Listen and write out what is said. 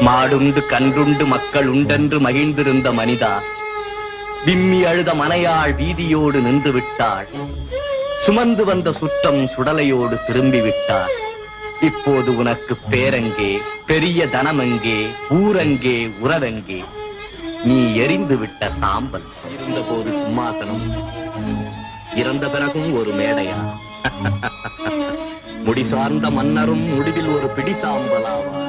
மாடுண்டு கன்றுண்டு மக்கள் உண்டென்று மகிழ்ந்திருந்த மனிதா, விம்மி அழுத மனையாள் வீதியோடு நின்று விட்டாள். சுமந்து வந்த சுற்றம் சுடலையோடு திரும்பி விட்டாள். இப்போது உனக்கு பேரங்கே, பெரிய தனமெங்கே, ஊரங்கே, உறவெங்கே? நீ எரிந்து விட்ட சாம்பல். இருந்தபோது சிம்மாசனம், இறந்த பிறகும் ஒரு மேடையா? முடி சார்ந்த மன்னரும் முடிவில் ஒரு பிடி சாம்பலாவார்.